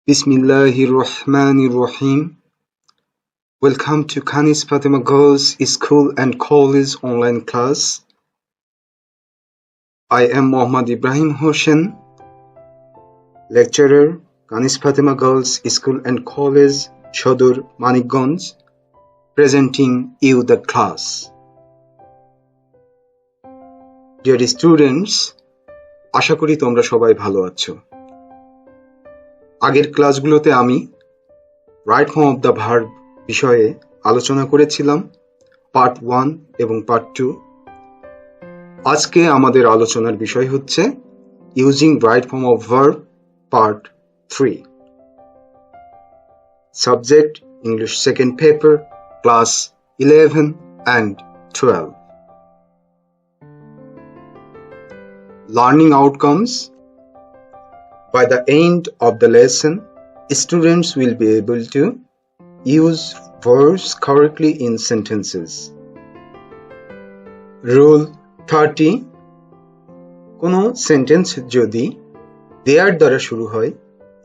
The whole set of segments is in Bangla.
Bismillahirrahmanirrahim. Welcome to Khanis Fatima Girls School and College online class. I am Mohammad Ibrahim Hossein, lecturer, Khanis Fatima Girls School and College, Shodur, Manikganj, presenting you the class. Dear students, আশা করি তোমরা সবাই ভালো আছো। আগের ক্লাসগুলোতে আমি right form of the verb বিষয়ে আলোচনা করেছিলাম পার্ট 1 এবং পার্ট 2। আজকে আমাদের আলোচনার বিষয় হচ্ছে using right form of verb part 3। Subject English second paper class 11 and 12। Learning outcomes. By the end of the lesson, students will be able to use verbs correctly in sentences. Rule 30. কোনো সেন্টেন্স যদি দেয়ার দ্বারা শুরু হয়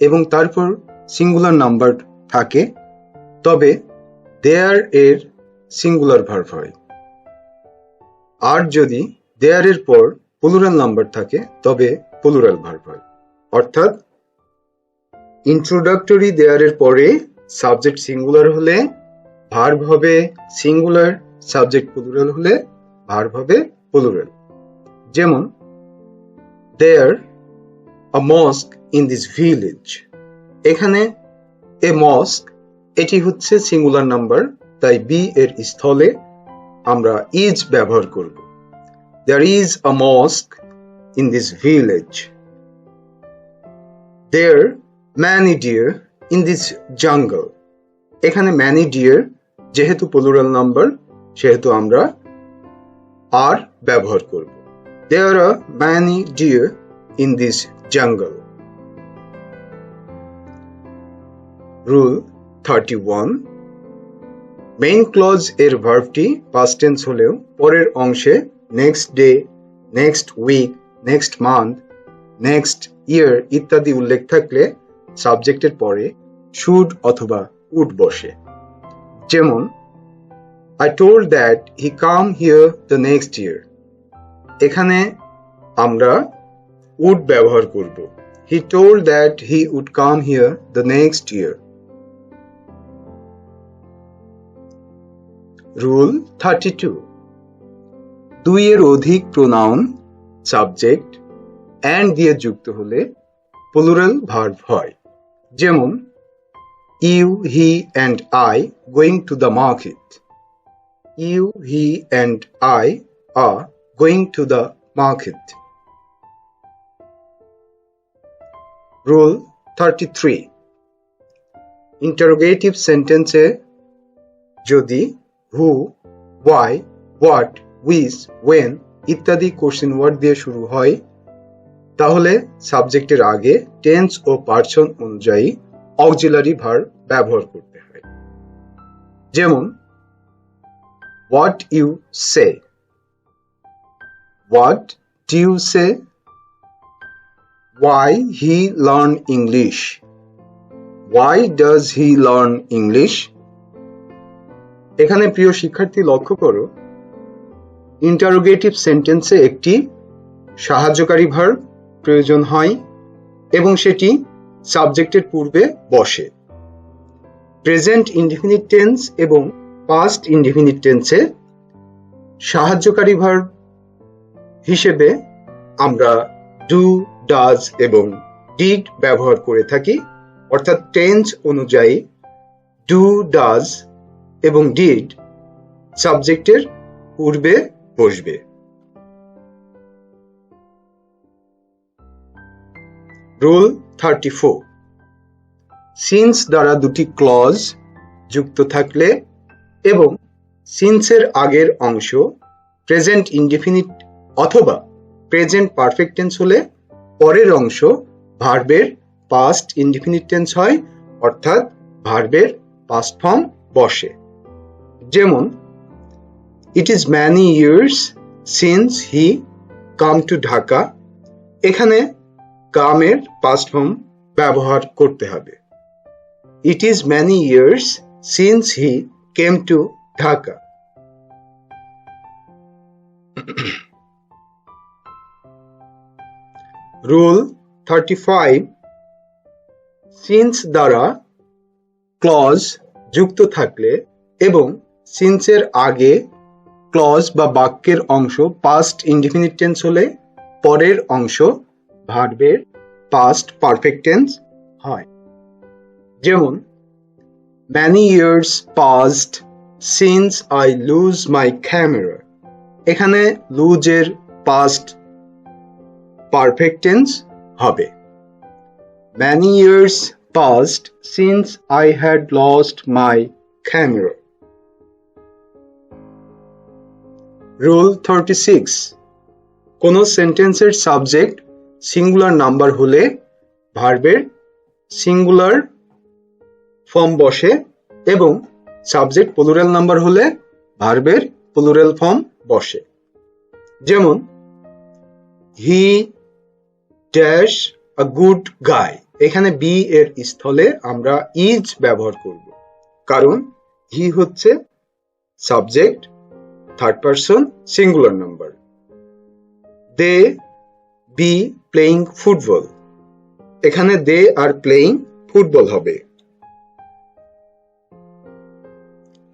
এবং তারপর সিঙ্গুলার নাম্বার থাকে তবে দেয়ার এর সিঙ্গুলার ভার্ব হয়, আর যদি দেয়ার এর পর প্লুরাল নাম্বার থাকে তবে প্লুরাল ভার্ব হয়। অর্থাৎ ইন্ট্রোডাক্টরি দেয়ারের পরে সাবজেক্ট সিঙ্গুলার হলে ভার্ব হবে সিঙ্গুলার, সাবজেক্ট প্লুরাল হলে ভার্ব হবে প্লুরাল। যেমন দেয়ার আ মস্ক ইন দিস ভিলেজ। এখানে এ মস্ক এটি হচ্ছে সিঙ্গুলার নাম্বার, তাই বি এর স্থলে আমরা ইজ ব্যবহার করব। There is a mosque in this village. There many deer in this jungle. এখানে many deer যেহেতু প্লুরাল নাম্বার সেহেতু আমরা আর ব্যবহার করব। There are many deer in this jungle. Rule 31. Main clause এর ভার্বটি পাস্ট টেন্স হলেও পরের অংশে next day, next week, next month, next year ইত্যাদি উল্লেখ থাকলে সাবজেক্টের পরে শুড অথবা উড বসে। যেমন I told that he come here the next year. এখানে আমরা উড ব্যবহার করব। He told that he would come here the next year. Rule 32. দুইয়ের অধিক প্রোনাউন সাবজেক্ট অ্যান্ড দিয়ে যুক্ত হলে প্লুরাল ভার্ব হয়। যেমন you, he and I going to the market. You, he and I are going to the market. Rule 33. Interrogative সেন্টেন্সে যদি who, why, what, which, when ইত্যাদি কোশ্চেন ওয়ার্ড দিয়ে শুরু হয় তাহলে সাবজেক্টের আগে টেন্স ও পারসন অনুযায়ী অক্সিলারি ভার্ব ব্যবহার করতে হয়। যেমন what you say, what do you say, why he learn English, why does he learn English. এখানে প্রিয় শিক্ষার্থী লক্ষ্য করো, ইন্টারোগেটিভ সেন্টেন্সে একটি সাহায্যকারী ভার্ব প্রয়োজন হয় এবং সেটি সাবজেক্টের পূর্বে বসে। প্রেজেন্ট ইনডিফিনিট টেন্স এবং পাস্ট ইনডিফিনিট টেন্সে সাহায্যকারী ভার্ব হিসেবে আমরা ডু, ডাজ এবং ডিড ব্যবহার করে থাকি। অর্থাৎ টেন্স অনুযায়ী ডু, ডাজ এবং ডিড সাবজেক্টের পূর্বে বসবে। রুল 34. সিন্স দ্বারা দুটি ক্লজ যুক্ত থাকলে এবং সিন্সের আগের অংশ প্রেজেন্ট ইনডিফিনিট অথবা প্রেজেন্ট পারফেক্ট টেন্স হলে পরের অংশ ভার্বের পাস্ট ইনডিফিনিট টেন্স হয়, অর্থাৎ ভার্বের পাস্ট ফর্ম বসে। যেমন It is many years since he come to Dhaka. এখানে come এর past form ব্যবহার করতে হবে। It is many years since he came to Dhaka. Rule 35. Since দ্বারা ক্লজ যুক্ত থাকলে এবং since এর আগে ক্লজ বা বাক্যের অংশ পাস্ট ইনডিফিনিট টেন্স হলে পরের অংশ ভার্বের পাস্ট পারফেক্ট টেন্স হয়। যেমন many years passed since I lose my camera. এখানে lose এর পাস্ট পারফেক্ট টেন্স হবে many years passed since I had lost my camera. Rule 36. কোন সেন্টেন্সের সাবজেক্ট সিঙ্গুলার নাম্বার হলে ভার্বের সিঙ্গুলার ফর্ম বসে এবং সাবজেক্ট প্লুরাল নাম্বার হলে ভার্বের প্লুরাল ফর্ম বসে। যেমন he dash a good guy, এখানে বি এর স্থলে আমরা ইজ ব্যবহার করব, কারণ হি হচ্ছে subject third person singular number. They be playing football, এখানে দে আর প্লেইং ফুটবল হবে।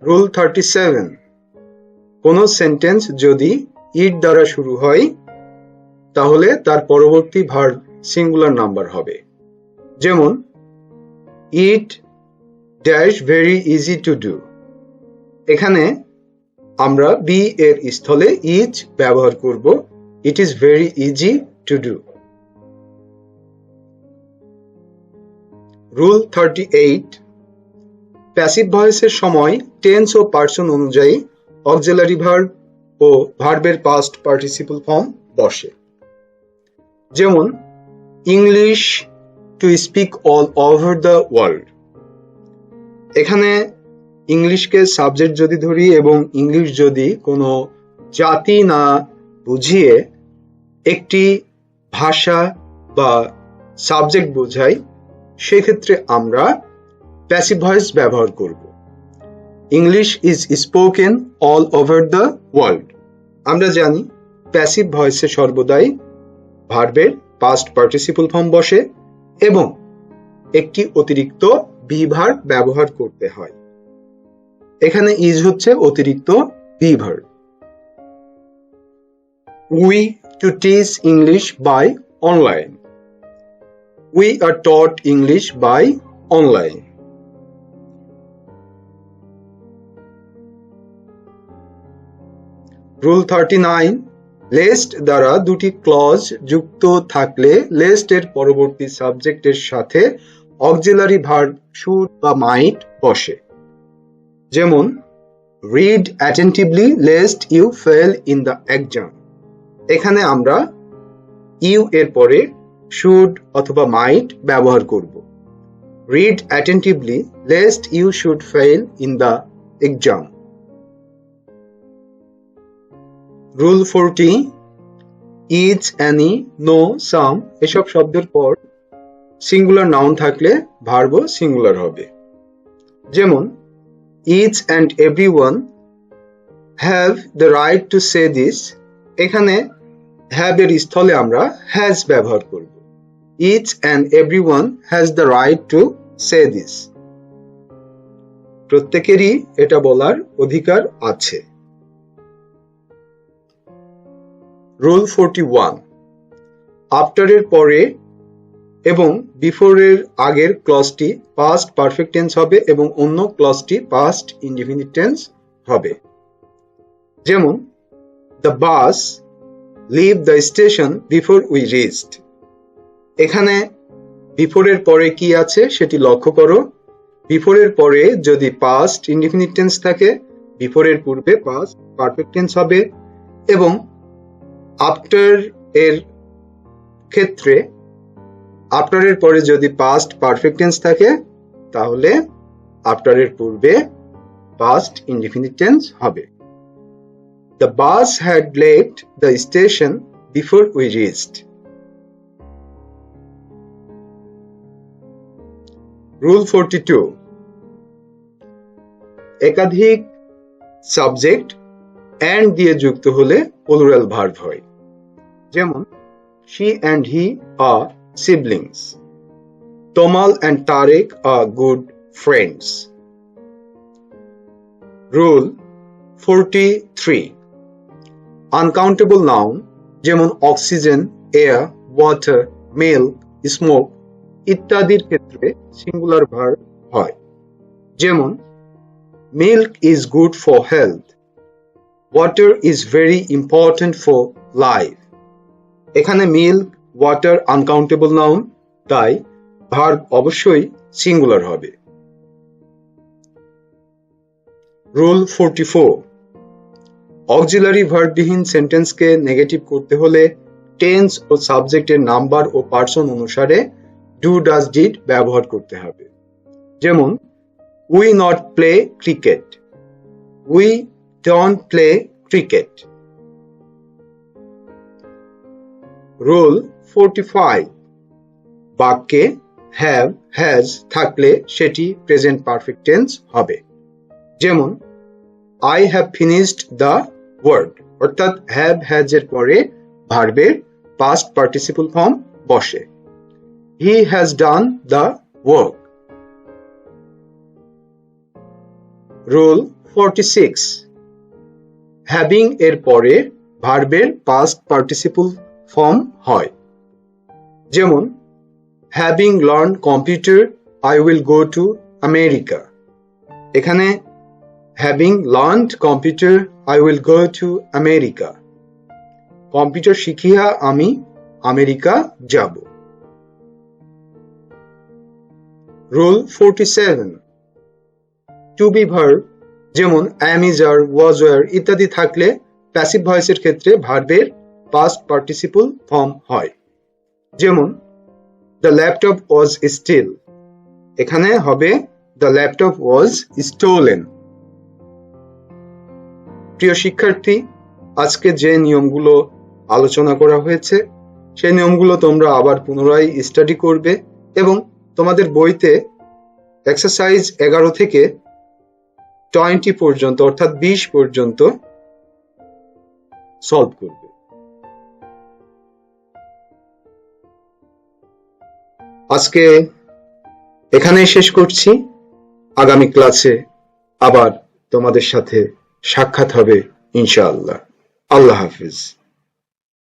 রুল 37. কোন সেন্টেন্স যদি ইট দ্বারা শুরু হয় তাহলে তার পরবর্তী ভার্ব সিঙ্গুলার নাম্বার হবে। যেমন it dash very easy to do, এখানে আমরা বি এর স্থলে ইজ ব্যবহার করব, it is very easy to do. Rule 38. Passive ভয়েসের সময় টেন্স ও পার্সন অনুযায়ী অক্সিলারি ভার্ব ও ভার্বের পাস্ট পার্টিসিপল ফর্ম বসে। যেমন English to speak all over the world, এখানে ইংলিশকে সাবজেক্ট যদি ধরি এবং ইংলিশ যদি কোনো জাতি না বুঝিয়ে একটি ভাষা বা সাবজেক্ট বোঝাই, সেক্ষেত্রে আমরা প্যাসিভ ভয়েস ব্যবহার করব। English is spoken all over the world, আমরা জানি প্যাসিভ ভয়েসে সর্বদাই ভার্বের পাস্ট পার্টিসিপল ফর্ম বসে এবং একটি অতিরিক্ত বি ভার্ব ব্যবহার করতে হয়, এখানে ইজ হচ্ছে অতিরিক্ত be verb. We to teach English by online, we are taught English by online. Rule 39. Lest দ্বারা দুটি ক্লজ যুক্ত থাকলে লেস্ট এর পরবর্তী সাবজেক্টের সাথে অক্সিলারি ভার্ব শুড বা মাইট বসে। যেমন read attentively lest you fail in the exam, এখানে আমরা ইউ এর পরে শুড অথবা মাইট ব্যবহার করব। Read attentively lest you should fail in the exam. Rule 40. Is, any, no, some এসব শব্দের পর সিঙ্গুলার নাউন থাকলে ভার্বও সিঙ্গুলার হবে। যেমন each and everyone have the right to say this, এখানে হ্যাভ এর স্থলে আমরা হ্যাজ ব্যবহার করব। Each and everyone has the right to say this, প্রত্যেকেরই এটা বলার অধিকার আছে। রুল 41. আফটার এর পরে এবং বিফোর এর আগের ক্লজটি পাস্ট পারফেক্ট টেন্স হবে এবং অন্য ক্লজটি পাস্ট ইনডিফিনিট টেন্স হবে। যেমন the bus leave the station before we reached, এখানে বিফোর এর পরে কি আছে সেটি লক্ষ্য করো। বিফোর এর পরে যদি পাস্ট ইনডিফিনিট টেন্স থাকে, বিফোর এর পূর্বে পাস্ট পারফেক্ট টেন্স হবে এবং আফটার এর ক্ষেত্রে আফটার এর পরে যদি পাস্ট পারফেক্ট টেন্স থাকে তাহলে আফটার এর পূর্বে পাস্ট ইনডিফিনিট টেন্স হবে। The bus had left the station before we reached. Rule 42, একাধিক সাবজেক্ট and দিয়ে যুক্ত হলে প্লুরাল ভার্ব হয়। যেমন she and he are siblings, Tomal and Tarek are good friends. Rule 43, uncountable noun যেমন oxygen, air, water, milk, smoke ইত্যাদির ক্ষেত্রে সিঙ্গুলার ভার্ব হয়। যেমন milk is good for health, water is very important for life. এখানে মিল্ক, ওয়াটার আনকাউন্টেবল নাউন, তাই ভার্ব অবশ্যই সিঙ্গুলার হবে। রুল 44, অক্সিলারি ভার্ববিহীন সেন্টেন্সকে নেগেটিভ করতে হলে টেন্স ও সাবজেক্টের নাম্বার ও পার্সন অনুসারে ডু ডাজ ডিড ব্যবহার করতে হবে। যেমন we not play cricket, we don't play cricket. Rule 45, বাক্যে হ্যাভ, হ্যাজ থাকলে সেটি প্রেজেন্ট পারফেক্ট টেন্স হবে। যেমন I have finished the work, অর্থাৎ have, has এর পরে ভার্বের past participle form বসে। He has done the work. Rule 46, having এর পরে ভার্বের past participle form হয়। যেমন having learned computer, I will go to America. এখানে having learned computer, I will go to America. Computer শিখিয়া আমি আমেরিকা যাব। রুল 47, টু বি ভার্ব যেমন am, is, are, was, were ইত্যাদি থাকলে প্যাসিভ ভয়েসের ক্ষেত্রে ভার্বের পাস্ট পার্টিসিপল ফর্ম হয়। যেমন the laptop was still, এখানে হবে the laptop was stolen. প্রিয় শিক্ষার্থী, আজকে যে নিয়মগুলো আলোচনা করা হয়েছে সেই নিয়মগুলো তোমরা আবার পুনরায় স্টাডি করবে এবং তোমাদের বইতে এক্সারসাইজ 11 থেকে 20 পর্যন্ত অর্থাৎ 20 পর্যন্ত সলভ করবে। আজকে এখানেই শেষ করছি। আগামী ক্লাসে আবার তোমাদের সাথে সাক্ষাৎ হবে ইনশাআল্লাহ। আল্লাহ হাফিজ।